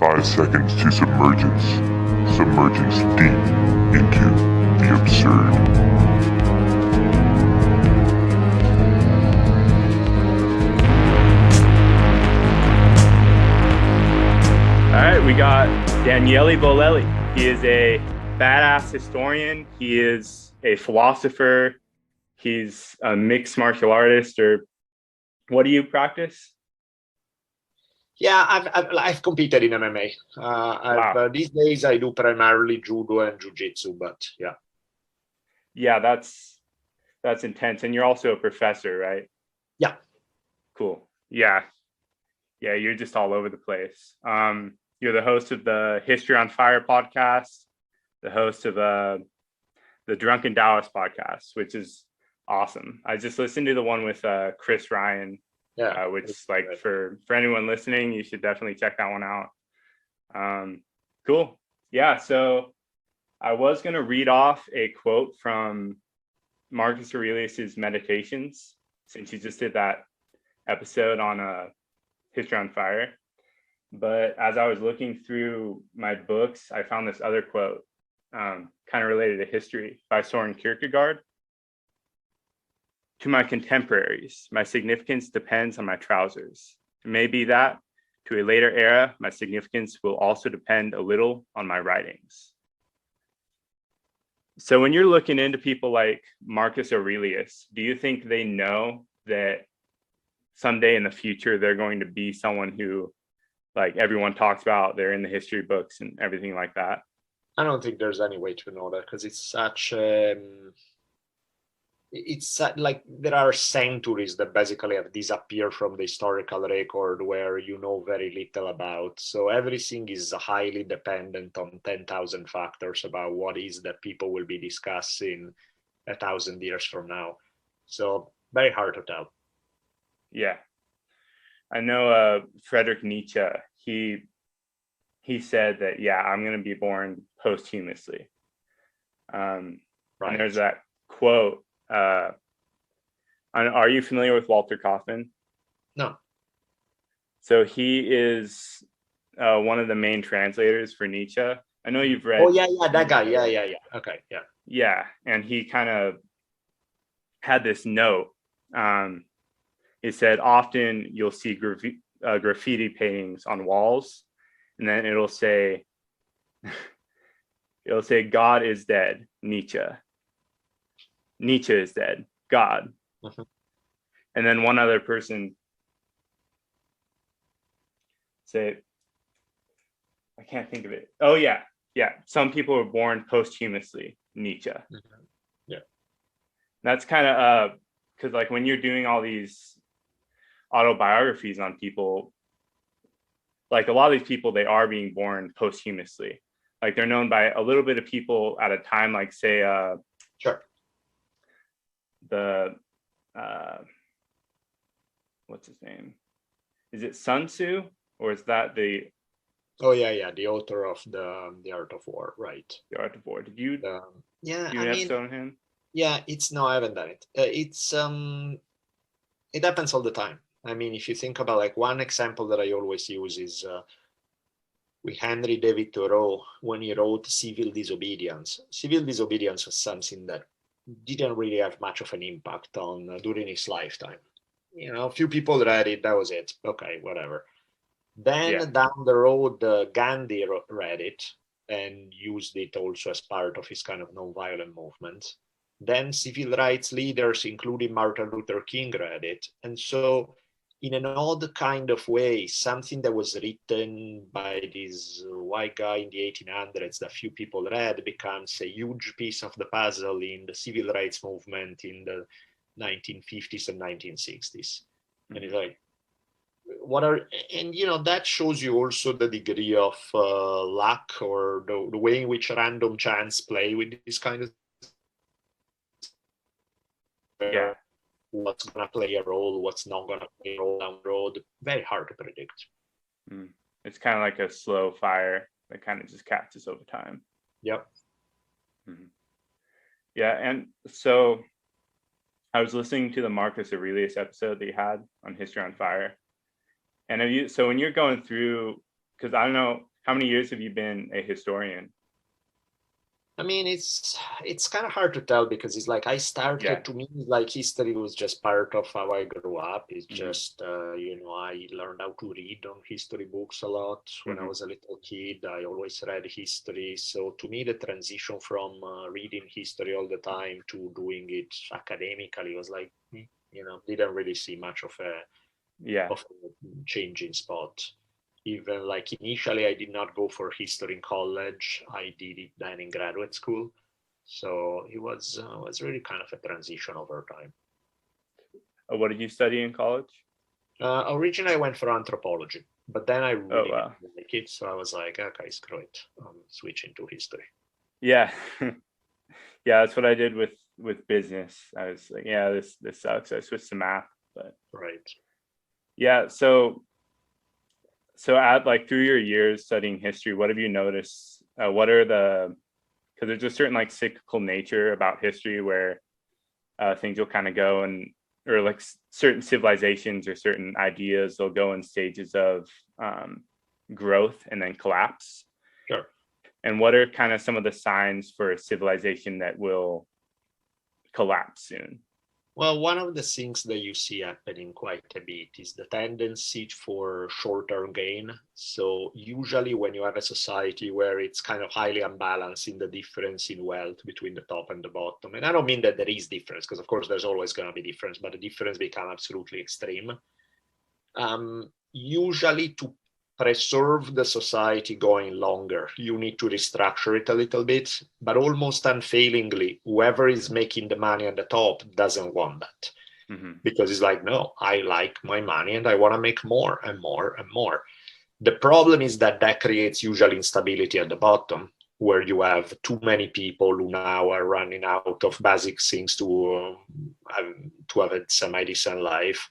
5 seconds to submergence. Submergence deep into the absurd. All right, we got Daniele Bolelli. He is a badass historian. He is a philosopher. He's a mixed martial artist. Or what do you practice? Yeah, I've competed in MMA. Wow. These days I do primarily judo and jiu-jitsu, but yeah. Yeah, that's intense. And you're also a professor, right? Yeah. Cool. Yeah, you're just all over the place. You're the host of the History on Fire podcast, the host of the Drunken Taoist podcast, which is awesome. I just listened to the one with Chris Ryan. Yeah, which like for anyone listening, you should definitely check that one out. Cool. Yeah, so I was going to read off a quote from Marcus Aurelius's Meditations, since you just did that episode on History on Fire. But as I was looking through my books, I found this other quote kind of related to history by Soren Kierkegaard. To my contemporaries, my significance depends on my trousers. It may be that, to a later era, my significance will also depend a little on my writings. So when you're looking into people like Marcus Aurelius, do you think they know that someday in the future they're going to be someone who, like, everyone talks about, they're in the history books and everything like that? I don't think there's any way to know that, because it's such like there are centuries that basically have disappeared from the historical record where you know very little about. So everything is highly dependent on 10,000 factors about what is that people will be discussing 1,000 years from now. So very hard to tell. Yeah. I know Friedrich Nietzsche, he said that, yeah, I'm going to be born posthumously. Right. And there's that quote. Are you familiar with Walter Kaufmann? No. So he is one of the main translators for Nietzsche. I know you've read. Oh yeah, that guy. Yeah. Okay, yeah. Yeah, and he kind of had this note. He said, often you'll see graffiti paintings on walls, and then it'll say, "God is dead, Nietzsche. Nietzsche is dead, God." Mm-hmm. And then one other person say, I can't think of it. Oh yeah. Some people were born posthumously, Nietzsche. Mm-hmm. Yeah. That's kind of because like when you're doing all these autobiographies on people, like a lot of these people, they are being born posthumously. Like they're known by a little bit of people at a time, like say sure. The what's his name? Is it Sun Tzu, or is that the? Oh yeah, the author of the Art of War, right? The Art of War. Did you? Yeah, do an episode on him? Yeah, I haven't done it. It happens all the time. I mean, if you think about, like, one example that I always use is with Henry David Thoreau when he wrote Civil Disobedience. Civil Disobedience was something that didn't really have much of an impact on during his lifetime. You know, a few people read it, that was it. Okay, whatever. Then down the road, Gandhi read it and used it also as part of his kind of nonviolent movement. Then civil rights leaders, including Martin Luther King, read it. And so in an odd kind of way, something that was written by this white guy in the 1800s that few people read becomes a huge piece of the puzzle in the civil rights movement in the 1950s and 1960s. Mm-hmm. And it's like, that shows you also the degree of luck, or the way in which random chance play with this kind of what's going to play a role, what's not going to play a role down the road. Very hard to predict. It's kind of like a slow fire that kind of just catches over time. Yep. Mm-hmm. Yeah, and so I was listening to the Marcus Aurelius episode that you had on History on Fire. And when you're going through, because I don't know, How many years have you been a historian? I mean, it's kind of hard to tell because it's like I started Yeah. to me like history was just part of how I grew up. It's Mhm. just I learned how to read on history books a lot when I Mhm. was a little kid. I always read history, so to me the transition from reading history all the time to doing it academically was like didn't really see much Yeah. of a changing spot. Even like initially, I did not go for history in college. I did it then in graduate school. So it was really kind of a transition over time. What did you study in college? Originally, I went for anthropology, but then I Oh, really wow. didn't like it. So I was like, okay, screw it. I'm switching to history. Yeah. Yeah, that's what I did with business. I was like, yeah, this sucks. I switched to math, but Right. yeah. So at like through your years studying history, what have you noticed? What are the because there's a certain like cyclical nature about history where things will kind of go and or like certain civilizations or certain ideas they'll go in stages of um, growth and then collapse. Sure. And what are kind of some of the signs for a civilization that will collapse soon? Well, one of the things that you see happening quite a bit is the tendency for short-term gain. So usually when you have a society where it's kind of highly unbalanced in the difference in wealth between the top and the bottom, and I don't mean that there is difference, because of course there's always going to be difference, but the difference become absolutely extreme. Usually to preserve the society going longer, you need to restructure it a little bit, but almost unfailingly, whoever is making the money at the top doesn't want that. Mm-hmm. Because it's like, no, I like my money and I want to make more and more and more. The problem is that that creates usually instability at the bottom, where you have too many people who now are running out of basic things to have a semi-decent life.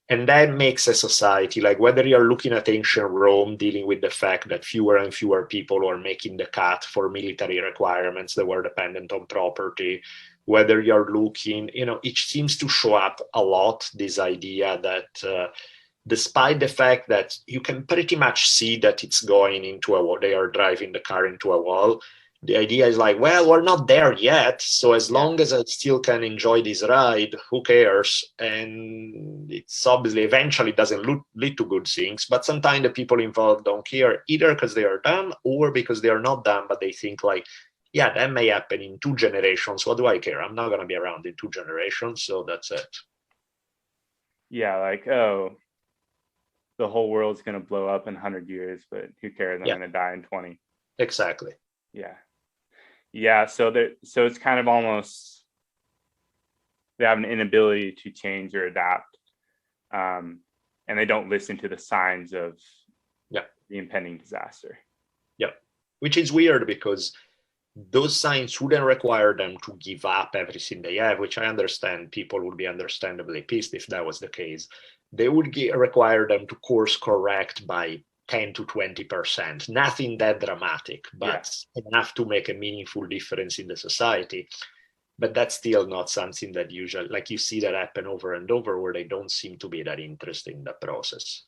And that makes a society, like whether you're looking at ancient Rome dealing with the fact that fewer and fewer people were making the cut for military requirements that were dependent on property, whether you're looking, it seems to show up a lot, this idea that despite the fact that you can pretty much see that it's going into a wall, they are driving the car into a wall. The idea is like, well, we're not there yet. So as long as I still can enjoy this ride, who cares? And it's obviously eventually doesn't lead to good things. But sometimes the people involved don't care either because they are dumb or because they are not dumb, but they think like, yeah, that may happen in 2 generations. What do I care? I'm not going to be around in 2 generations. So that's it. Yeah, like, oh, the whole world's going to blow up in 100 years, but who cares? I'm Yeah, going to die in 20. exactly. Yeah. Yeah. So it's kind of almost, they have an inability to change or adapt. And they don't listen to the signs of Yeah. the impending disaster. Yeah. Which is weird because those signs wouldn't require them to give up everything they have, which I understand people would be understandably pissed if that was the case. They would require them to course correct by 10 to 20%. Nothing that dramatic, but enough to make a meaningful difference in the society. But that's still not something that usually, like you see that happen over and over, where they don't seem to be that interested in the process.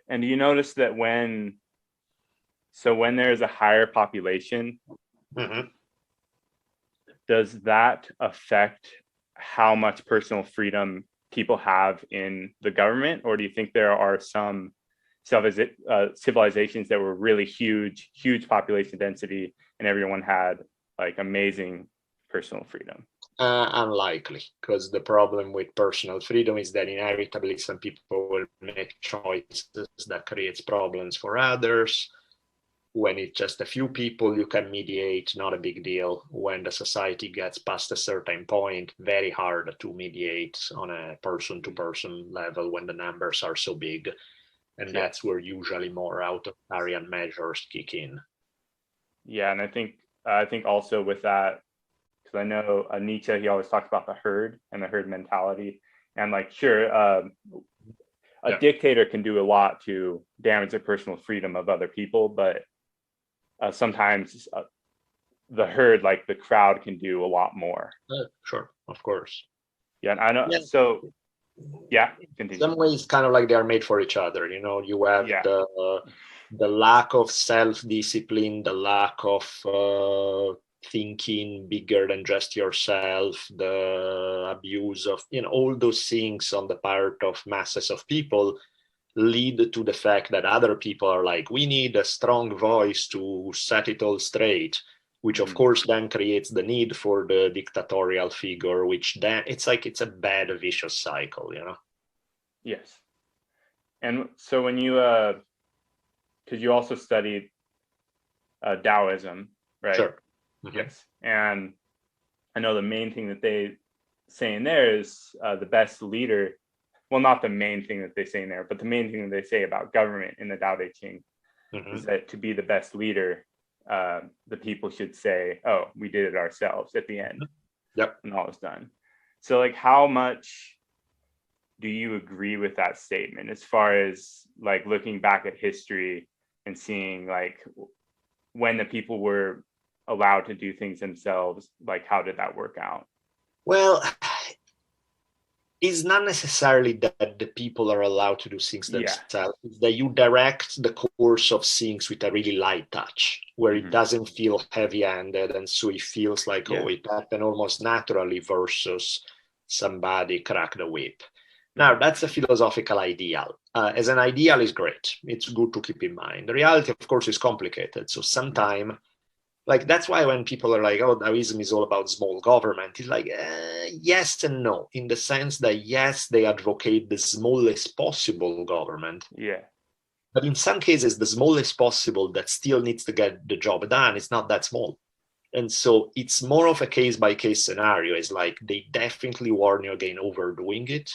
And do you notice that when there's a higher population, Mm-hmm. does that affect how much personal freedom people have in the government? Or do you think there are some civilizations that were really huge population density and everyone had like amazing personal freedom? Unlikely, because the problem with personal freedom is that inevitably some people will make choices that creates problems for others. When it's just a few people, you can mediate, not a big deal. When the society gets past a certain point, very hard to mediate on a person-to-person level when the numbers are so big. And that's where usually more authoritarian measures kick in. Yeah, and I think also with that, because I know Nietzsche, he always talks about the herd and the herd mentality, and like sure, a dictator can do a lot to damage the personal freedom of other people, but sometimes the herd, like the crowd, can do a lot more. Sure, of course. Yeah, and I know. Yeah. So Yeah, in continue. some ways kind of like they are made for each other. You know, you have Yeah. the lack of self-discipline, the lack of thinking bigger than just yourself, the abuse of, you know, all those things on the part of masses of people lead to the fact that other people are like, we need a strong voice to set it all straight, which of course then creates the need for the dictatorial figure, which then it's like it's a bad vicious cycle, you know. Yes. And so when you because you also studied Taoism, right? Sure. Mm-hmm. Yes. And I know the main thing that they say in there is the best leader. Well, not the main thing that they say in there, but the main thing that they say about government in the Tao Te Ching is that to be the best leader, the people should say, "Oh, we did it ourselves" at the end. Yep. And all is done. So, like, how much do you agree with that statement as far as like looking back at history and seeing like when the people were allowed to do things themselves, like how did that work out? Well, it's not necessarily that the people are allowed to do things themselves. It's that you direct the course of things with a really light touch, where it doesn't feel heavy-handed, and so it feels like, oh, it happened almost naturally versus somebody cracked the whip. Now, that's a philosophical ideal. As an ideal is great. It's good to keep in mind. The reality, of course, is complicated. So sometimes, like, that's why when people are like, oh, Taoism is all about small government, it's like, yes and no, in the sense that, yes, they advocate the smallest possible government. Yeah. But in some cases, the smallest possible that still needs to get the job done, it's not that small. And so it's more of a case-by-case scenario. It's like they definitely warn you against overdoing it.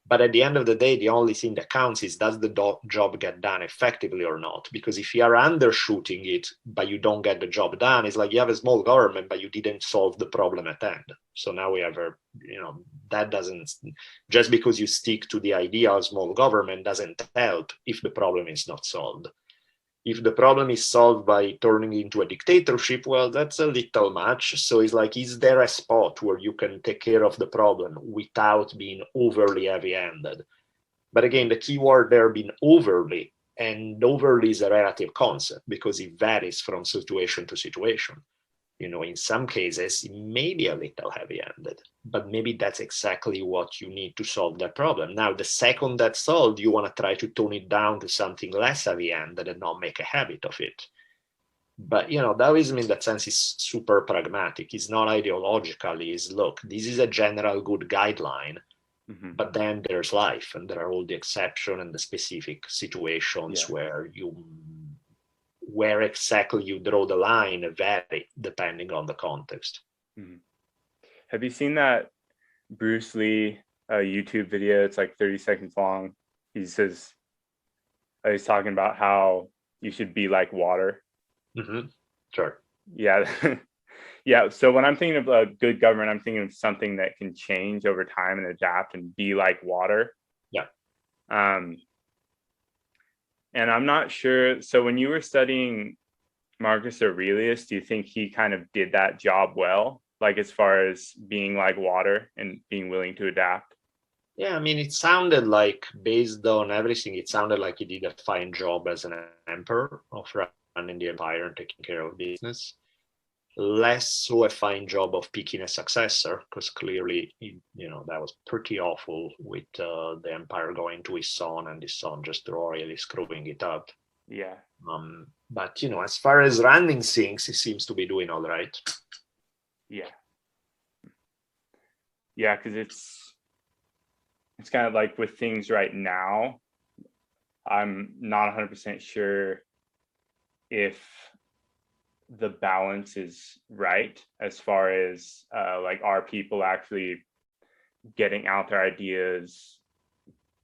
But at the end of the day, the only thing that counts is, does the job get done effectively or not? Because if you are undershooting it, but you don't get the job done, it's like you have a small government, but you didn't solve the problem at hand. So now we have that doesn't, just because you stick to the idea of small government doesn't help if the problem is not solved. If the problem is solved by turning into a dictatorship, well, that's a little much. So it's like, is there a spot where you can take care of the problem without being overly heavy-handed? But again, the key word there being overly, and overly is a relative concept because it varies from situation to situation. In some cases, it may be a little heavy-handed, but maybe that's exactly what you need to solve that problem. Now, the second that's solved, you want to try to tone it down to something less heavy-handed and not make a habit of it. But, Taoism in that sense is super pragmatic. It's not ideological. It's, look, this is a general good guideline, but then there's life, and there are all the exceptions and the specific situations where exactly you draw the line vary depending on the context. Have you seen that Bruce Lee YouTube video? It's like 30 seconds long. He says, he's talking about how you should be like water. Sure. Yeah. Yeah. So when I'm thinking of a good government, I'm thinking of something that can change over time and adapt and be like water. Yeah. And I'm not sure. So when you were studying Marcus Aurelius, do you think he kind of did that job well? Like as far as being like water and being willing to adapt? Yeah, I mean, it sounded like, based on everything, it sounded like he did a fine job as an emperor of running the empire and taking care of business. Less so a fine job of picking a successor, because clearly, that was pretty awful with the empire going to his son and his son just royally screwing it up. Yeah. But, as far as running things, he seems to be doing all right. Yeah. Yeah, because it's kind of like with things right now, I'm not 100% sure if the balance is right as far as like are people actually getting out their ideas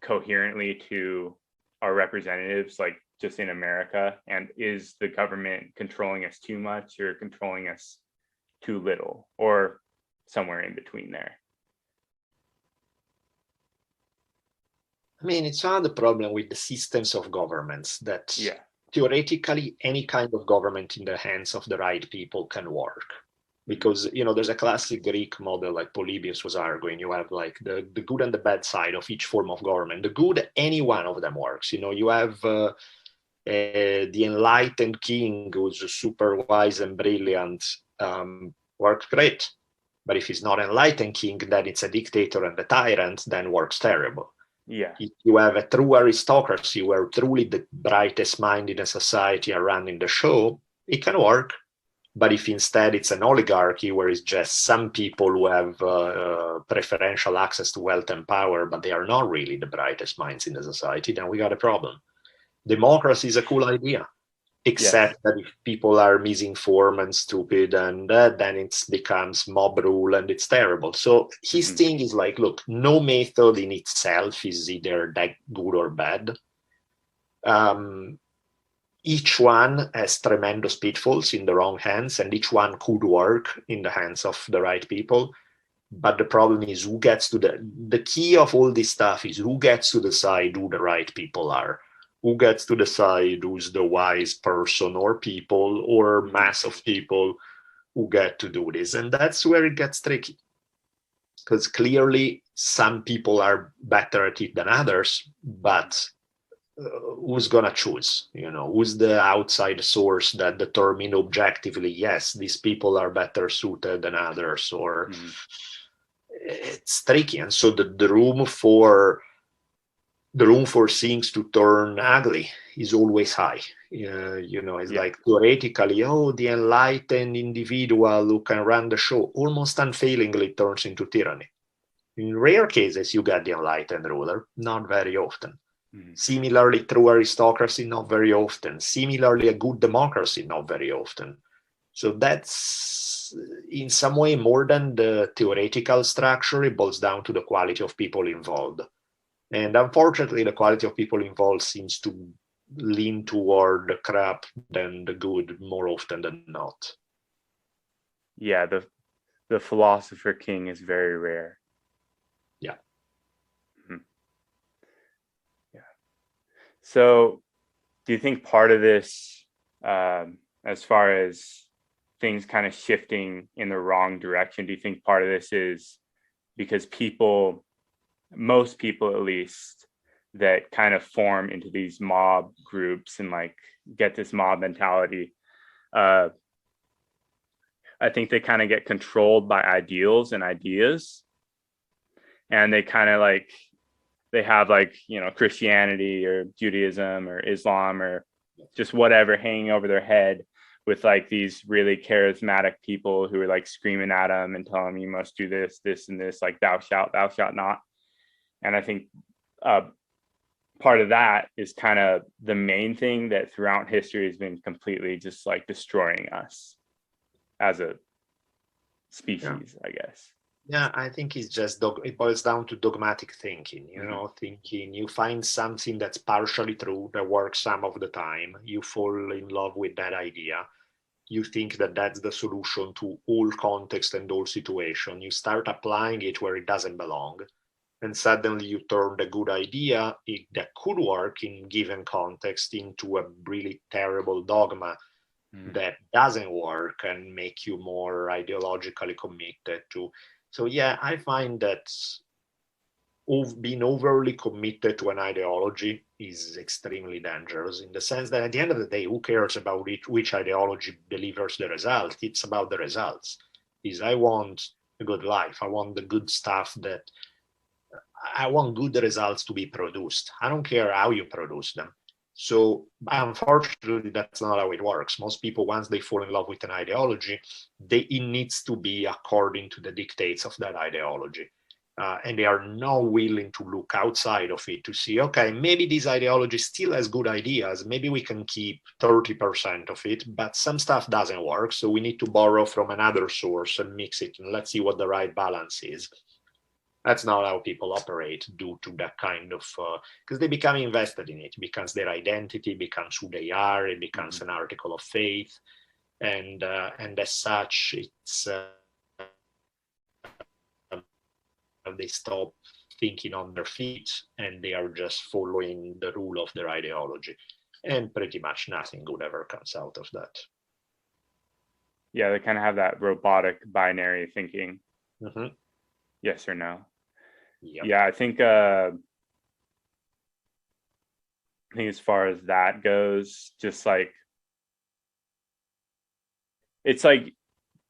coherently to our representatives, like just in America, and is the government controlling us too much or controlling us too little, or somewhere in between there? I mean, it's not the problem with the systems of governments that theoretically any kind of government in the hands of the right people can work. because there's a classic Greek model, like Polybius was arguing. You have like the good and the bad side of each form of government. The good, any one of them works. You have the enlightened king who's super wise and brilliant, works great. But if he's not enlightened king, then it's a dictator and a tyrant, then works terrible. Yeah. If you have a true aristocracy where truly the brightest mind in a society are running the show, it can work. But if instead it's an oligarchy where it's just some people who have preferential access to wealth and power, but they are not really the brightest minds in the society, then we got a problem. Democracy is a cool idea, except that if people are misinformed and stupid, and then it becomes mob rule and it's terrible. So his thing is like, look, no method in itself is either that good or bad. Each one has tremendous pitfalls in the wrong hands, and each one could work in the hands of the right people. But the problem is who gets to the key of all this stuff is who gets to decide who the right people are. Who gets to decide who's the wise person or people or mass of people who get to do this. And that's where it gets tricky. Because clearly some people are better at it than others, but who's going to choose? Who's the outside source that determine objectively, yes, these people are better suited than others, or it's tricky. And so the room for things to turn ugly is always high. It's like theoretically, the enlightened individual who can run the show almost unfailingly turns into tyranny. In rare cases, you get the enlightened ruler, not very often. Similarly, true aristocracy, not very often. Similarly, a good democracy, not very often. So that's, in some way, more than the theoretical structure, it boils down to the quality of people involved. And unfortunately, the quality of people involved seems to lean toward the crap than the good more often than not. Yeah, the philosopher king is very rare. Yeah. Yeah. So do you think part of this, as far as things kind of shifting in the wrong direction, do you think part of this is because most people at least, that kind of form into these mob groups and like get this mob mentality, I think they kind of get controlled by ideals and ideas, and they kind of like, they have like, Christianity or Judaism or Islam or just whatever hanging over their head, with like these really charismatic people who are like screaming at them and telling them, you must do this, this, and this, like thou shalt not. And I think part of that is kind of the main thing that throughout history has been completely just like destroying us as a species, I guess. Yeah, I think it's just it boils down to dogmatic thinking. Thinking you find something that's partially true that works some of the time. You fall in love with that idea. You think that that's the solution to all context and all situation. You start applying it where it doesn't belong. And suddenly you turn the good idea that could work in given context into a really terrible dogma that doesn't work and make you more ideologically committed to. So yeah, I find that being overly committed to an ideology is extremely dangerous, in the sense that at the end of the day, who cares about which ideology delivers the result? It's about the results. I want a good life. I want the good stuff that I want good results to be produced. I don't care how you produce them. So unfortunately, that's not how it works. Most people, once they fall in love with an ideology, it needs to be according to the dictates of that ideology. And they are not willing to look outside of it to see, okay, maybe this ideology still has good ideas. Maybe we can keep 30% of it, but some stuff doesn't work. So we need to borrow from another source and mix it. And let's see what the right balance is. That's not how people operate due to that kind of, because they become invested in it. It becomes their identity, becomes who they are, it becomes an article of faith. And as such, it's they stop thinking on their feet and they are just following the rule of their ideology. And pretty much nothing good ever comes out of that. Yeah, they kind of have that robotic binary thinking. Mhm. Yes or no. Yep. Yeah, I think as far as that goes, just like it's like,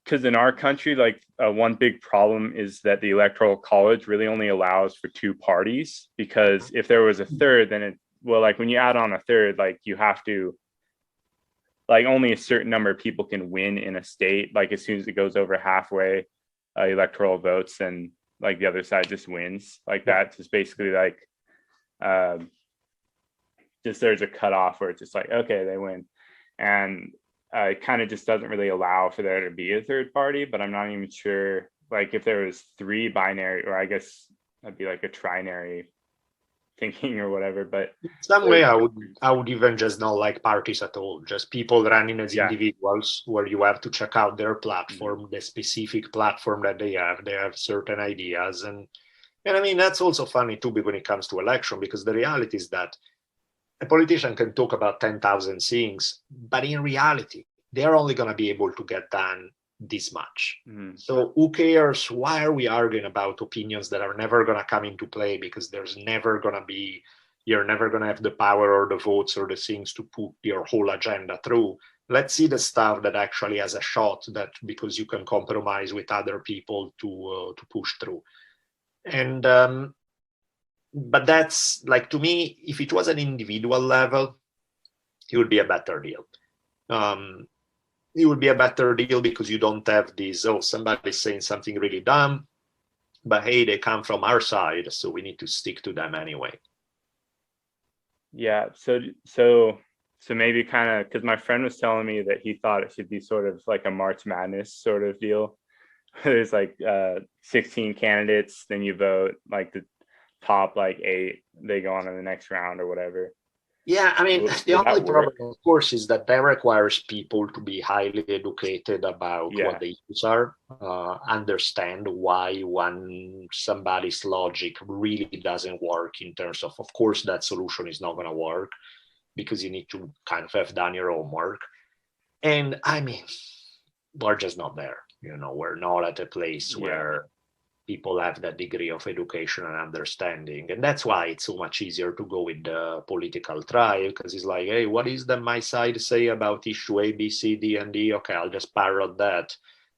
because in our country, like one big problem is that the electoral college really only allows for two parties, because if there was a third, then it, well, like when you add on a third, like you have to, like only a certain number of people can win in a state. Like as soon as it goes over halfway electoral votes, then like the other side just wins. Like that, just basically like just there's a cutoff where it's just like, okay, they win. And it kind of just doesn't really allow for there to be a third party. But I'm not even sure, like if there was three binary, or I guess that'd be like a trinary thinking or whatever. But In some way, I would even just not like parties at all. Just people running as yeah, individuals, where you have to check out their platform, the specific platform that they have. They have certain ideas, and I mean that's also funny too, when it comes to election, because the reality is that a politician can talk about 10,000 things, but in reality, they're only going to be able to get done this much. So who cares? Why are we arguing about opinions that are never going to come into play? Because you're never going to have the power or the votes or the things to put your whole agenda through. Let's see the stuff that actually has a shot, that because you can compromise with other people to push through. And but that's like, to me, if it was an individual level, it would be a better deal. It would be a better deal because you don't have this, oh, somebody's saying something really dumb, but hey, they come from our side, so we need to stick to them anyway. Yeah. So maybe kind of, because my friend was telling me that he thought it should be sort of like a March Madness sort of deal. There's like 16 candidates, then you vote like the top like 8, they go on to the next round or whatever. Yeah, I mean, the Would only that work? problem, of course, is that requires people to be highly educated about what Yeah. the issues are, understand why somebody's logic really doesn't work in terms of course, that solution is not going to work, because you need to kind of have done your homework. And I mean, we're just not there. We're not at a place where people have that degree of education and understanding. And that's why it's so much easier to go with the political trial, because it's like, hey, what is my side say about issue A, B, C, D, and D? Okay, I'll just parrot that,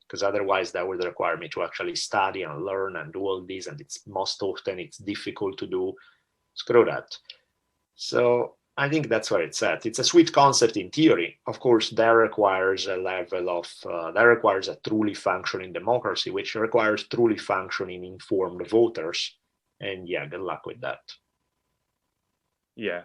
because otherwise that would require me to actually study and learn and do all this. And it's most often it's difficult to do. Screw that. So I think that's where it's at. It's a sweet concept in theory. Of course, that requires a truly functioning democracy, which requires truly functioning informed voters. And yeah, good luck with that. Yeah.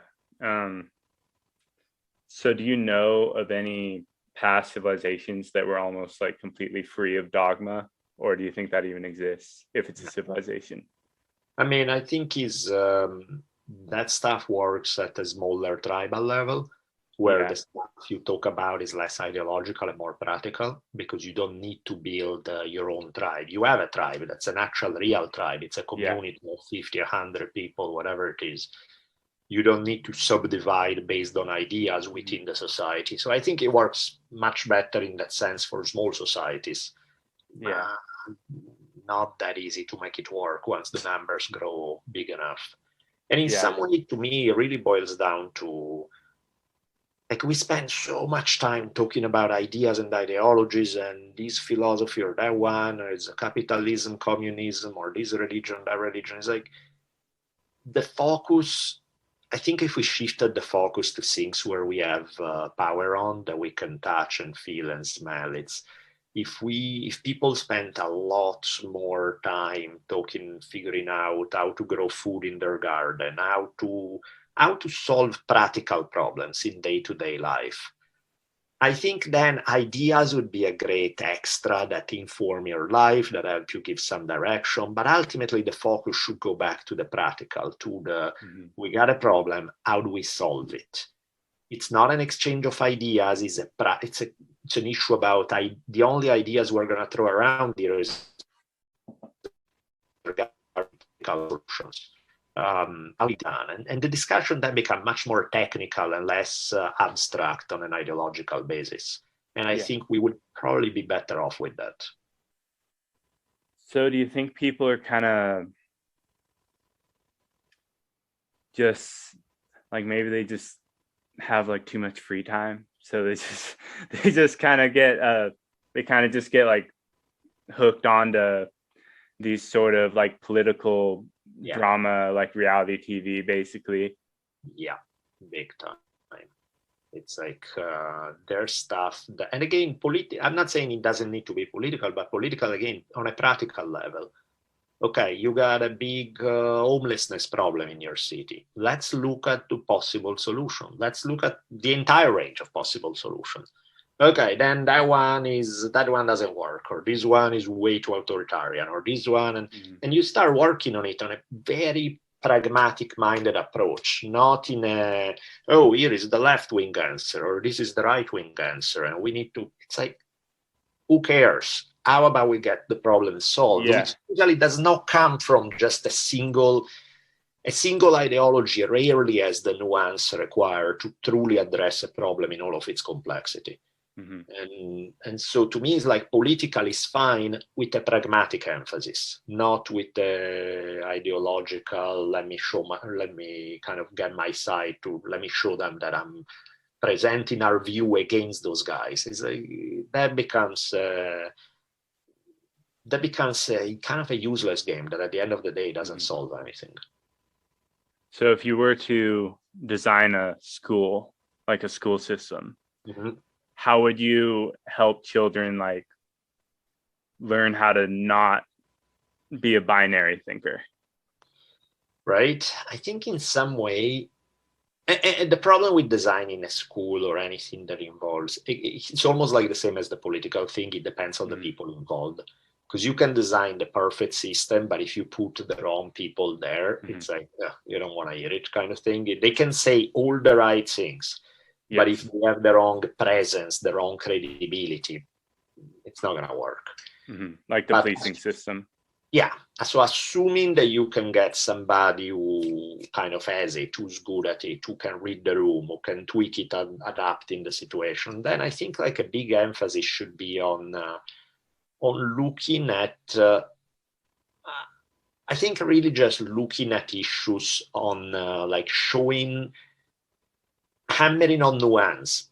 So do you know of any past civilizations that were almost like completely free of dogma, or do you think that even exists if it's a civilization? I mean, I think that stuff works at a smaller tribal level, where the stuff you talk about is less ideological and more practical, because you don't need to build your own tribe. You have a tribe that's an actual real tribe. It's a community of 50, 100 people, whatever it is. You don't need to subdivide based on ideas within the society. So I think it works much better in that sense for small societies. Yeah. Not that easy to make it work once the numbers grow big enough. And in Yeah. some way, to me, it really boils down to, like, we spend so much time talking about ideas and ideologies and this philosophy or that one, or it's capitalism, communism, or this religion, that religion. It's like the focus. I think if we shifted the focus to things where we have power on, that we can touch and feel and smell, if people spent a lot more time talking, figuring out how to grow food in their garden, how to solve practical problems in day-to-day life, I think then ideas would be a great extra that inform your life, that help you give some direction. But ultimately, the focus should go back to the practical, to we got a problem, how do we solve it? It's not an exchange of ideas. It's an issue about the only ideas we're going to throw around here is solutions. And the discussion then become much more technical and less abstract on an ideological basis. And I think we would probably be better off with that. So do you think people are kind of just like, maybe they just have like too much free time, so they just kind of get like hooked onto these sort of like political drama, like reality TV, basically? Yeah, big time. It's like their stuff that, and again, I'm not saying it doesn't need to be political, but political again on a practical level. Okay, you got a big homelessness problem in your city. Let's look at the possible solution. Let's look at the entire range of possible solutions. Okay, then that one doesn't work, or this one is way too authoritarian, or this one, and you start working on it on a very pragmatic minded approach, not in a, oh, here is the left wing answer, or this is the right wing answer, and we need to, it's like, who cares? How about we get the problem solved? Yeah. Which usually does not come from just a single ideology, rarely has the nuance required to truly address a problem in all of its complexity. And so to me, it's like political is fine with a pragmatic emphasis, not with the ideological, let me kind of get my side to, let me show them that I'm presenting our view against those guys. It's like, that becomes a kind of a useless game that at the end of the day doesn't solve anything. So if you were to design a school, like a school system, how would you help children like learn how to not be a binary thinker? Right. I think in some way, and the problem with designing a school or anything that involves, it's almost like the same as the political thing. It depends on the people involved. Because you can design the perfect system, but if you put the wrong people there, it's like, you don't want to hear it kind of thing. They can say all the right things, but if they have the wrong presence, the wrong credibility, it's not going to work. Like the policing system. Yeah. So assuming that you can get somebody who kind of has it, who's good at it, who can read the room, who can tweak it and adapt in the situation, then I think like a big emphasis should be on looking at, I think really just looking at issues on like hammering on nuance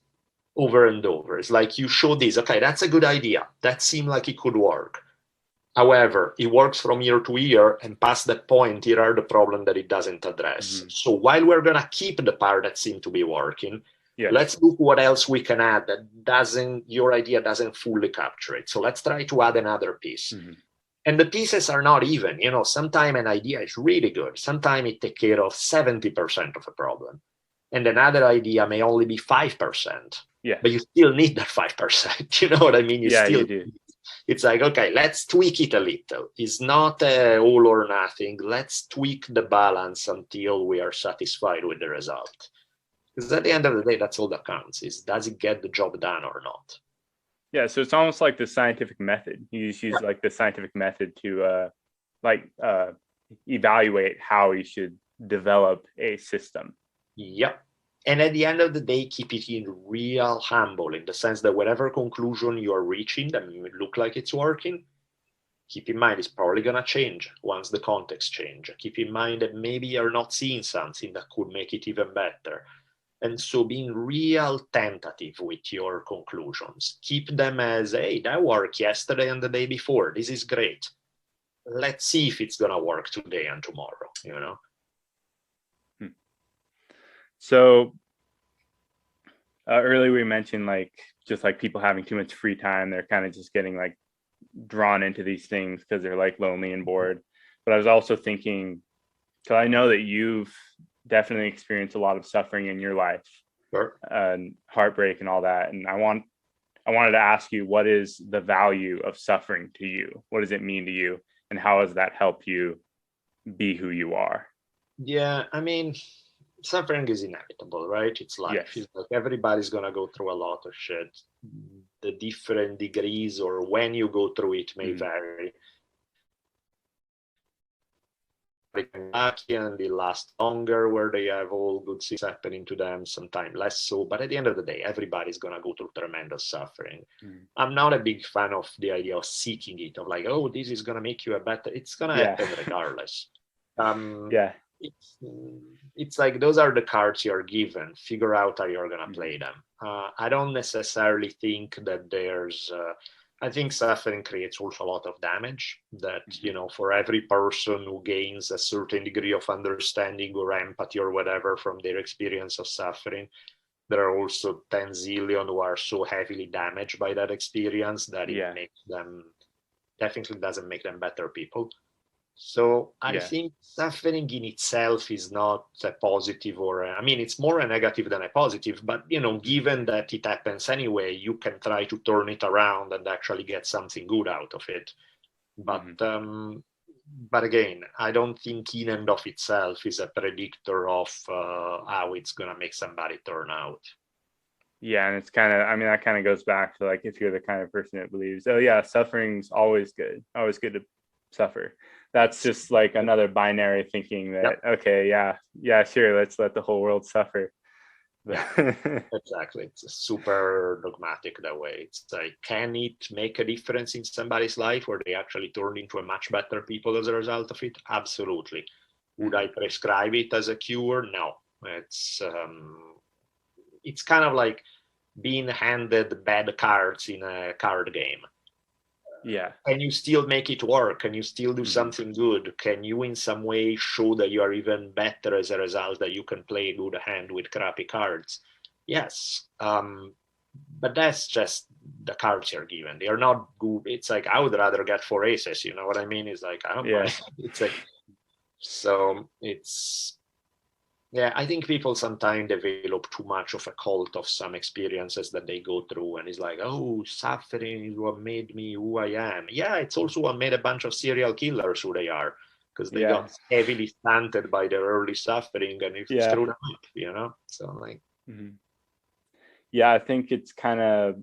over and over. It's like you show this, okay, that's a good idea. That seemed like it could work. However, it works from year to year, and past that point, here are the problems that it doesn't address. So while we're going to keep the part that seemed to be working, let's look what else we can add that your idea doesn't fully capture it. So let's try to add another piece. And the pieces are not even, sometimes an idea is really good. Sometimes it takes care of 70% of a problem. And another idea may only be 5%. But you still need that 5%. You know what I mean? You do. It's like, okay, let's tweak it a little. It's not all or nothing. Let's tweak the balance until we are satisfied with the result. Because at the end of the day, that's all that counts, is does it get the job done or not? Yeah, so it's almost like the scientific method. You just use like the scientific method to evaluate how you should develop a system. Yep. And at the end of the day, keep it in real humble, in the sense that whatever conclusion you are reaching that may look like it's working, keep in mind it's probably going to change once the context change. Keep in mind that maybe you're not seeing something that could make it even better. And so being real tentative with your conclusions. Keep them as, hey, that worked yesterday and the day before. This is great. Let's see if it's going to work today and tomorrow, So earlier we mentioned like just like people having too much free time. They're kind of just getting like drawn into these things because they're like lonely and bored. But I was also thinking, because I know that you've definitely experienced a lot of suffering in your life, and heartbreak and all that. And I wanted to ask you, what is the value of suffering to you? What does it mean to you? And how has that helped you be who you are? Yeah, I mean, suffering is inevitable, right? It's life. It's like everybody's going to go through a lot of shit. The different degrees or when you go through it may vary. lucky and they last longer, where they have all good things happening to them, sometimes less so. But at the end of the day, everybody's going to go through tremendous suffering. I'm not a big fan of the idea of seeking it, of like, oh, this is going to make you a better, it's going to happen regardless. Yeah. It's like, those are the cards you're given. Figure out how you're going to play them. I don't necessarily think that I think suffering creates also a lot of damage, that, you know, for every person who gains a certain degree of understanding or empathy or whatever from their experience of suffering, there are also 10 zillion who are so heavily damaged by that experience that it makes them, definitely doesn't make them better people. So I think suffering in itself is not a positive, or I mean, it's more a negative than a positive, but, you know, given that it happens anyway, you can try to turn it around and actually get something good out of it. But again, I don't think in and of itself is a predictor of how it's going to make somebody turn out. Yeah, and it's kind of, I mean, that kind of goes back to like, if you're the kind of person that believes, oh yeah, suffering's always good to suffer. That's just like another binary thinking that, okay, yeah, sure, let's let the whole world suffer. Exactly. It's super dogmatic that way. It's like, can it make a difference in somebody's life where they actually turn into a much better people as a result of it? Absolutely. Would I prescribe it as a cure? No. It's kind of like being handed bad cards in a card game. Yeah. Can you still make it work? Can you still do something good? Can you in some way show that you are even better as a result, that you can play a good hand with crappy cards? Yes. But that's just the cards you're given. They are not good. It's like, I would rather get 4 aces. You know what I mean? It's like, I don't know. It's like, so it's, yeah, I think people sometimes develop too much of a cult of some experiences that they go through, and it's like, oh, suffering is what made me who I am. Yeah, it's also what made a bunch of serial killers who they are, because they got heavily stunted by their early suffering, and it screwed them up, you know? So I'm like, yeah, I think it's kind of,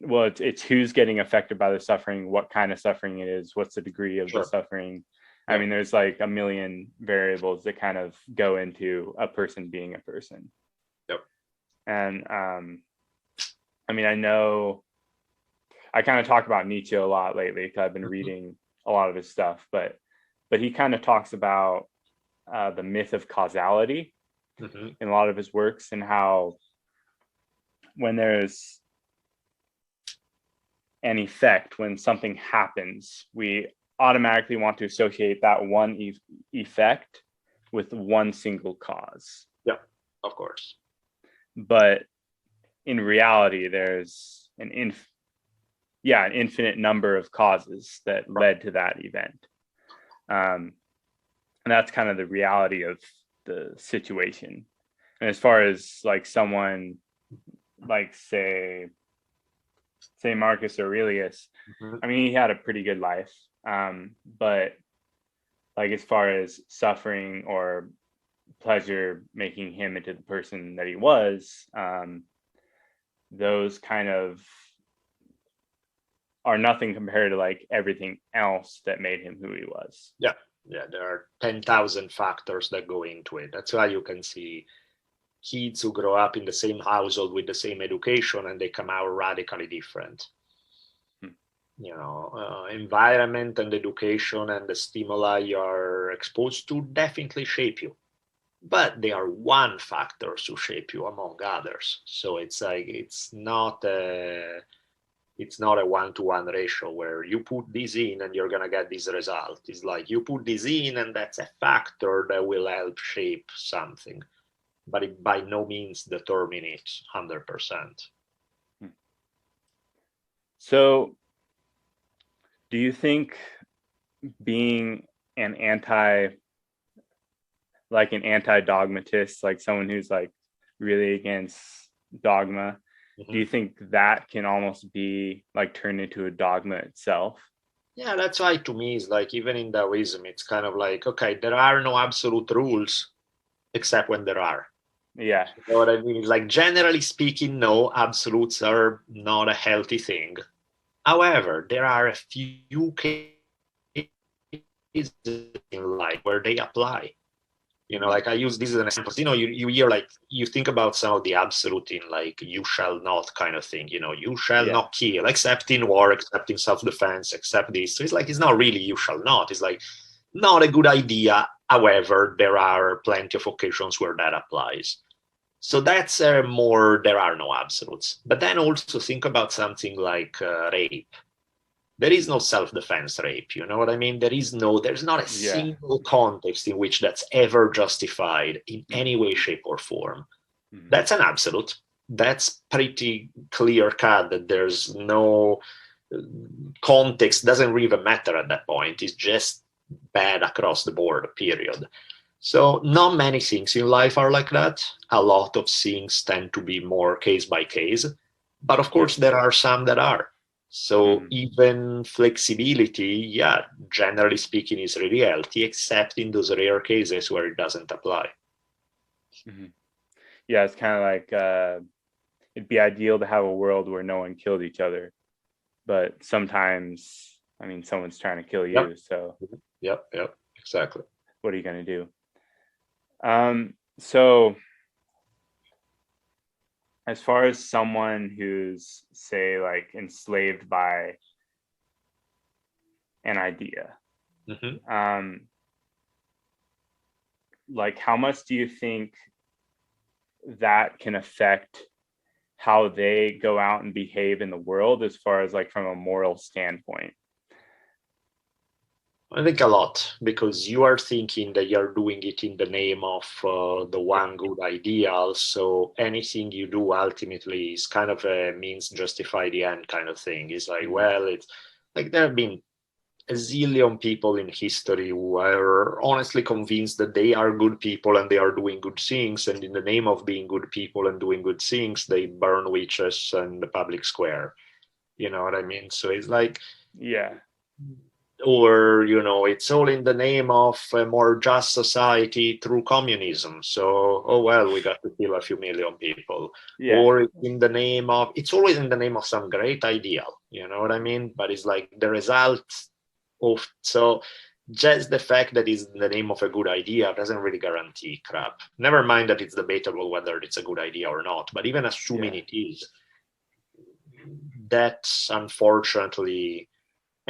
well, it's who's getting affected by the suffering, what kind of suffering it is, what's the degree of the suffering. I mean, there's like a million variables that kind of go into a person being a person. And I mean, I know I kind of talk about Nietzsche a lot lately because I've been reading a lot of his stuff, but he kind of talks about the myth of causality in a lot of his works, and how when there's an effect, when something happens, we automatically want to associate that one effect with one single cause. Yeah, of course. But in reality, there's an infinite number of causes that led to that event. And that's kind of the reality of the situation. And as far as like someone like say Marcus Aurelius, I mean, he had a pretty good life. But like, as far as suffering or pleasure making him into the person that he was, those kind of are nothing compared to like everything else that made him who he was. Yeah, there are 10,000 factors that go into it. That's why you can see kids who grow up in the same household with the same education and they come out radically different. You know, environment and education and the stimuli you're exposed to definitely shape you, but they are one factors who shape you among others. So it's like, it's not a 1-to-1 ratio where you put this in and you're gonna get this result. It's like, you put this in and that's a factor that will help shape something, but it by no means determine it 100%. So do you being an anti-dogmatist, like someone who's like really against dogma, do you think that can almost be like turned into a dogma itself? Yeah, that's why to me it's like, even in Taoism, it's kind of like, okay, there are no absolute rules except when there are. Yeah. You know what I mean? It's like, generally speaking, no, absolutes are not a healthy thing. However, there are a few cases in life where they apply. Like I use this as an example. You hear like, you think about some of the absolute in like, you shall not kind of thing, you shall not kill, except in war, except in self-defense, except this. So it's like, it's not really you shall not. It's like, not a good idea. However, there are plenty of occasions where that applies. So that's more, there are no absolutes. But then also think about something like rape. There is no self-defense rape, you know what I mean? There's not a single context in which that's ever justified in any way, shape, or form. That's an absolute. That's pretty clear cut, that there's no context, doesn't even matter at that point. It's just bad across the board, period. So not many things in life are like that. A lot of things tend to be more case by case, but of course there are some that are. So even flexibility, generally speaking, is really healthy, except in those rare cases where it doesn't apply. Yeah, it's kind of like it'd be ideal to have a world where no one killed each other, but sometimes, I mean, someone's trying to kill you. So Yep, exactly. What are you going to do? So as far as someone who's, say, like enslaved by an idea, like how much do you think that can affect how they go out and behave in the world, as far as like from a moral standpoint? I think a lot, because you are thinking that you're doing it in the name of the one good ideal. So anything you do ultimately is kind of a means justify the end kind of thing. It's like, well, it's like there have been a zillion people in history who are honestly convinced that they are good people and they are doing good things. And in the name of being good people and doing good things, they burn witches in the public square. You know what I mean? So it's like, or, it's all in the name of a more just society through communism. So, oh, well, we got to kill a few million people. Or in the name of, it's always in the name of some great ideal, you know what I mean? But it's like the result of, so just the fact that it's in the name of a good idea doesn't really guarantee crap. Never mind that it's debatable whether it's a good idea or not. But even assuming it is, that's unfortunately...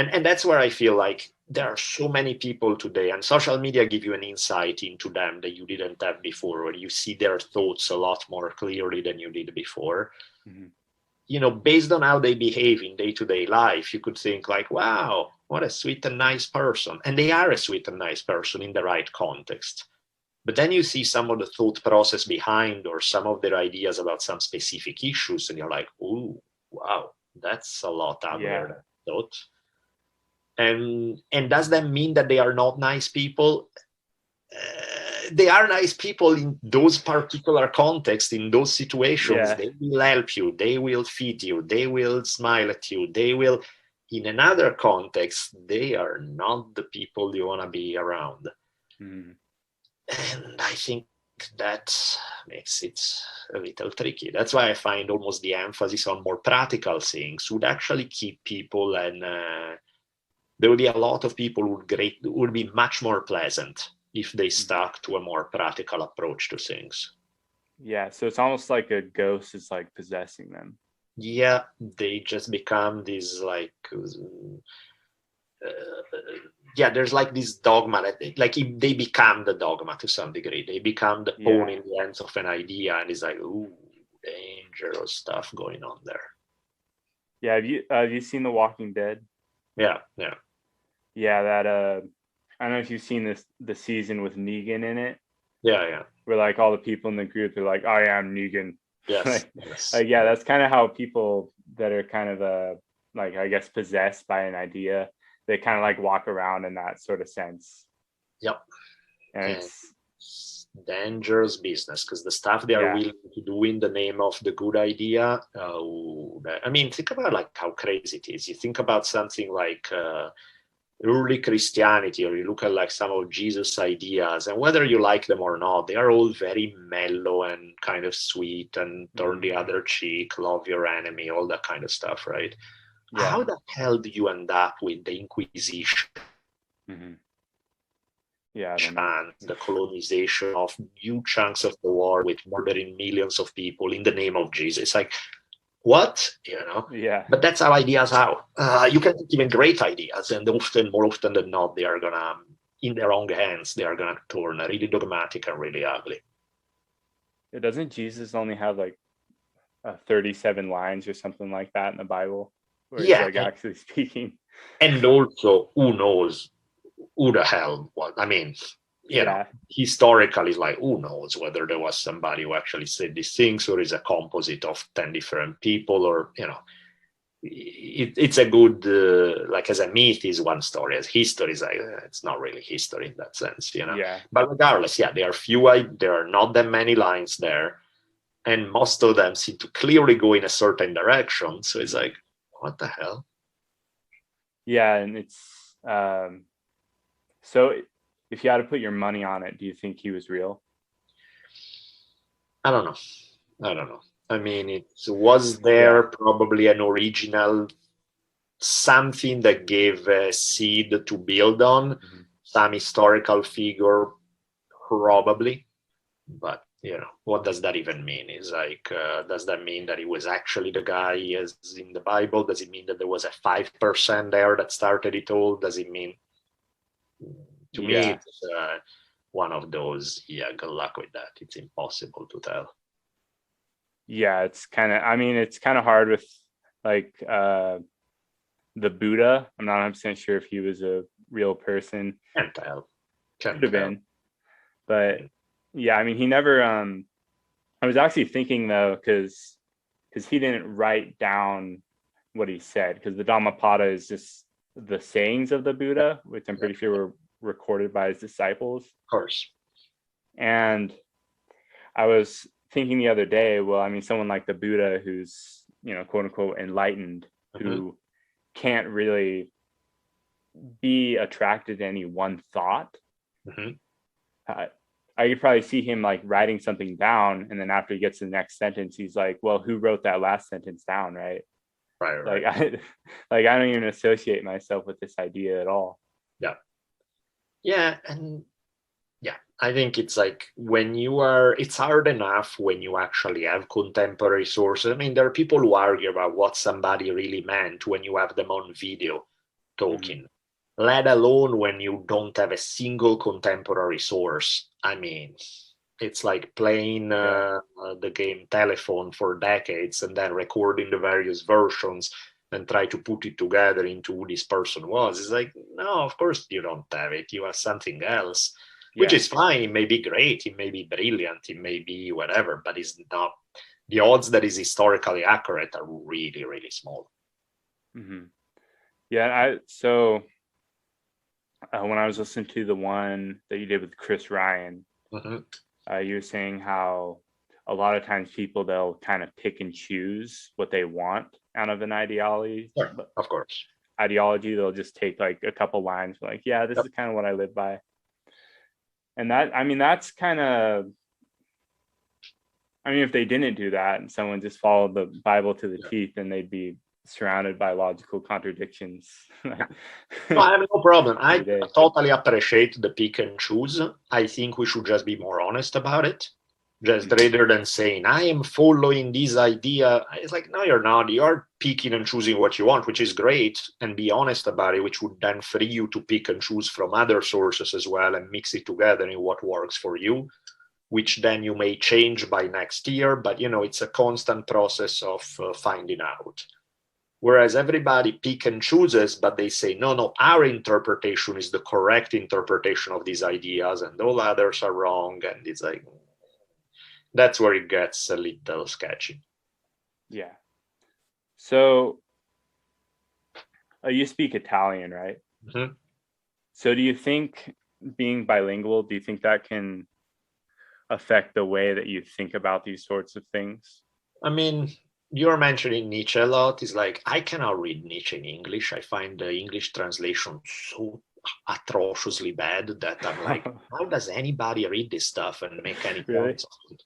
And that's where I feel like there are so many people today, and social media give you an insight into them that you didn't have before, where you see their thoughts a lot more clearly than you did before. Based on how they behave in day-to-day life, you could think like, wow, what a sweet and nice person. And they are a sweet and nice person in the right context. But then you see some of the thought process behind, or some of their ideas about some specific issues, and you're like, ooh, wow, that's a lot uglier than I thought. And does that mean that they are not nice people? They are nice people in those particular contexts, in those situations. They will help you, they will feed you, they will smile at you, they will... In another context, they are not the people you want to be around. And I think that makes it a little tricky. That's why I find almost the emphasis on more practical things would actually keep people, and there would be a lot of people who would be much more pleasant if they stuck to a more practical approach to things. Yeah, so it's almost like a ghost is like possessing them. Yeah, they just become these like... there's like this dogma that like they become the dogma to some degree. They become the pawn in the hands of an idea, and it's like, ooh, dangerous stuff going on there. Yeah, have you seen The Walking Dead? Yeah, that I don't know if you've seen the season with Negan in it. Yeah. Where like all the people in the group are like, I am Negan. Yes. That's kind of how people that are kind of like, I guess, possessed by an idea, they kind of like walk around in that sort of sense. Yep. And it's dangerous business, because the stuff they are willing to do in the name of the good idea. I mean, think about like how crazy it is. You think about something like early Christianity, or you look at like some of Jesus' ideas, and whether you like them or not, they are all very mellow and kind of sweet, and turn the other cheek, love your enemy, all that kind of stuff, right? How the hell do you end up with the Inquisition? Yeah, I don't know. chant the colonization of new chunks of the world with murdering millions of people in the name of Jesus. It's like, what? Yeah. But that's how ideas are. You can think even great ideas, and more often than not, they are gonna, in their own hands, they are gonna turn really dogmatic and really ugly. Doesn't Jesus only have like 37 lines or something like that in the Bible, where he's like actually speaking? And also, who knows who the hell was? I mean, you know, historically, like, who knows whether there was somebody who actually said these things, or is a composite of 10 different people, or, it's a good, like, as a myth is one story, as history is like, it's not really history in that sense, Yeah. But regardless, there are not that many lines there, and most of them seem to clearly go in a certain direction. So it's like, what the hell? Yeah, and it's so if you had to put your money on it, do you think he was real? I don't know. I mean, it was there probably an original something that gave a seed to build on, some historical figure, probably. But, what does that even mean? It's like, does that mean that he was actually the guy as in the Bible? Does it mean that there was a 5% there that started it all? Does it mean, to me, it's one of those, good luck with that. It's impossible to tell. Yeah, it's kind of hard with like the Buddha. I'm not 100% sure if he was a real person. Can't tell. Could have been. But yeah, I mean, he never, I was actually thinking though, because he didn't write down what he said, because the Dhammapada is just the sayings of the Buddha, which I'm pretty sure were recorded by his disciples. Of course. And I was thinking the other day, well, I mean, someone like the Buddha who's, quote unquote enlightened, who can't really be attracted to any one thought. I could probably see him like writing something down, and then after he gets to the next sentence, he's like, well, who wrote that last sentence down, right? Right. I don't even associate myself with this idea at all. And I think it's like it's hard enough when you actually have contemporary sources. I mean, there are people who argue about what somebody really meant when you have them on video talking, let alone when you don't have a single contemporary source. I mean, it's like playing the game telephone for decades and then recording the various versions and try to put it together into who this person was. It's like, no, of course you don't have it. You have something else, which is fine. It may be great. It may be brilliant. It may be whatever, but it's not. The odds that is historically accurate are really, really small. Yeah. So when I was listening to the one that you did with Chris Ryan, you were saying how a lot of times people, they'll kind of pick and choose what they want out of an ideology. Sure, of course. Ideology, they'll just take like a couple lines, like, yeah, this is kind of what I live by. And that's kind of, if they didn't do that and someone just followed the Bible to the teeth, then they'd be surrounded by logical contradictions. No, I have no problem. I totally appreciate the pick and choose. I think we should just be more honest about it. Just rather than saying, I am following this idea. It's like, no, you're not. You're picking and choosing what you want, which is great, and be honest about it, which would then free you to pick and choose from other sources as well and mix it together in what works for you, which then you may change by next year. But, it's a constant process of finding out. Whereas everybody pick and chooses, but they say, no, our interpretation is the correct interpretation of these ideas and all others are wrong. And it's like, that's where it gets a little sketchy. Yeah. So you speak Italian, right? So do you think being bilingual, do you think that can affect the way that you think about these sorts of things? I mean, you're mentioning Nietzsche a lot. It's like, I cannot read Nietzsche in English. I find the English translation so atrociously bad that I'm like, how does anybody read this stuff and make any sense of it?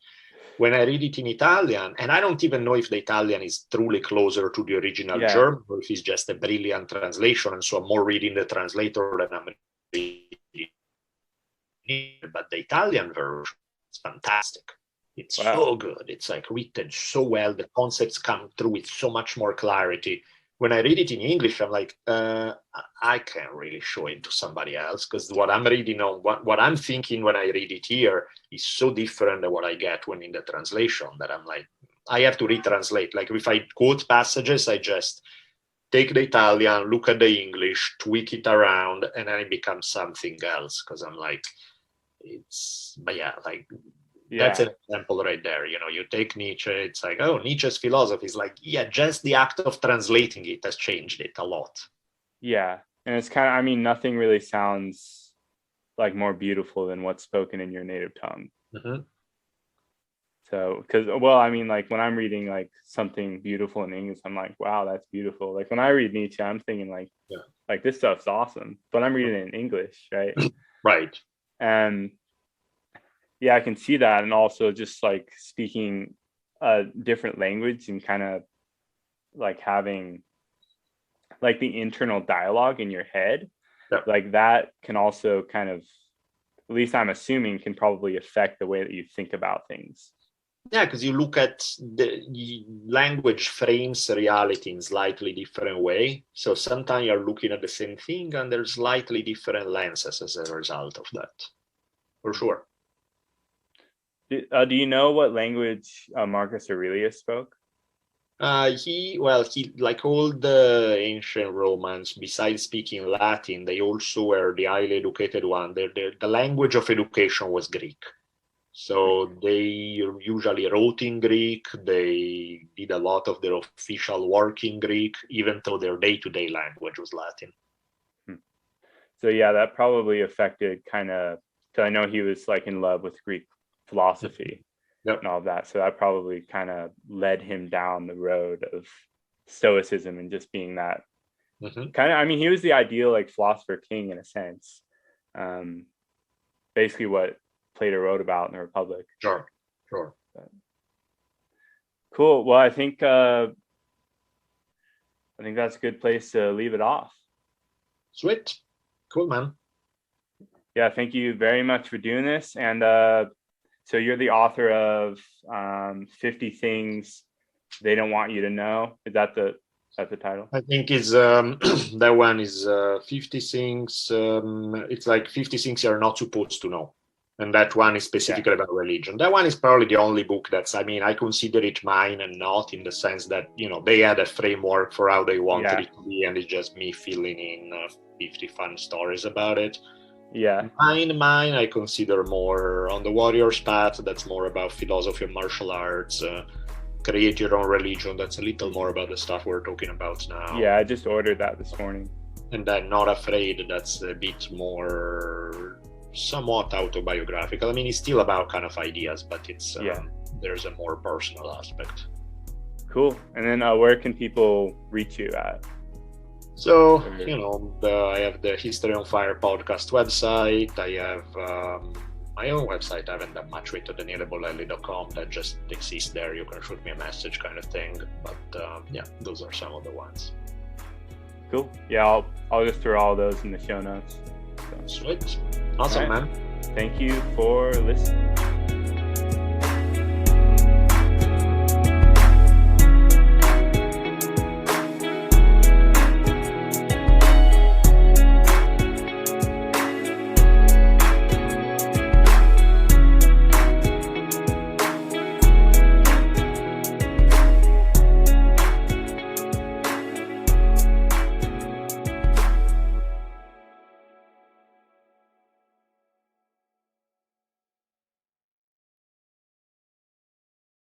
When I read it in Italian, and I don't even know if the Italian is truly closer to the original German, or if it's just a brilliant translation, and so I'm more reading the translator than I'm reading but the Italian version is fantastic. It's Wow. so good. It's like written so well. The concepts come through with so much more clarity. When I read it in English, I'm like, I can't really show it to somebody else, because what I'm reading on what I'm thinking when I read it here is so different than what I get when in the translation, that I'm like, I have to retranslate. Like if I quote passages, I just take the Italian, look at the English, tweak it around, and then it becomes something else. Because I'm like, but yeah, like that's an example right there. You know, you take Nietzsche, it's like, oh, Nietzsche's philosophy is like, yeah, just the act of translating it has changed it a lot. Yeah. And it's kind of, I mean, nothing really sounds like more beautiful than what's spoken in your native tongue. Mm-hmm. So, because, well, I mean, like when I'm reading like something beautiful in English, I'm like, wow, that's beautiful. Like when I read Nietzsche, I'm thinking like this stuff's awesome, but I'm reading it in English, right? Right. And yeah, I can see that. And also just like speaking a different language and kind of like having like the internal dialogue in your head, like that can also kind of, at least I'm assuming, can probably affect the way that you think about things. Yeah, because you look at the language frames reality in slightly different way. So sometimes you're looking at the same thing and there's slightly different lenses as a result of that, for sure. Do you know what language Marcus Aurelius spoke? He like all the ancient Romans, besides speaking Latin, they also were the highly educated one. The language of education was Greek. So they usually wrote in Greek. They did a lot of their official work in Greek, even though their day-to-day language was Latin. So yeah, that probably affected kind of, because I know he was like in love with Greek philosophy and all of that. So that probably kind of led him down the road of Stoicism and just being that kind of, I mean, he was the ideal like philosopher king in a sense. Basically what Plato wrote about in the Republic. Sure. Cool. Well, I think that's a good place to leave it off. Sweet. Cool, man. Yeah, thank you very much for doing this. And so you're the author of 50 Things They Don't Want You to Know. Is that the title? I think it's that one is 50 things. It's like 50 things you're not supposed to know. And that one is specifically about religion. That one is probably the only book that's, I mean, I consider it mine and not, in the sense that, you know, they had a framework for how they wanted it to be, and it's just me filling in 50 fun stories about it. Yeah. Mine, I consider more on the warrior's path. That's more about philosophy and martial arts. Create your own religion. That's a little more about the stuff we're talking about now. Yeah, I just ordered that this morning. And then Not Afraid, that's a bit more somewhat autobiographical. I mean, it's still about kind of ideas, but it's there's a more personal aspect. Cool. And then where can people reach you at? So, you know, I have the History on Fire podcast website. I have my own website. I haven't done much with danielebolelli.com. That just exists there. You can shoot me a message kind of thing. But yeah, those are some of the ones. Cool. Yeah, I'll just throw all those in the show notes. So. Sweet. Awesome, man. Thank you for listening.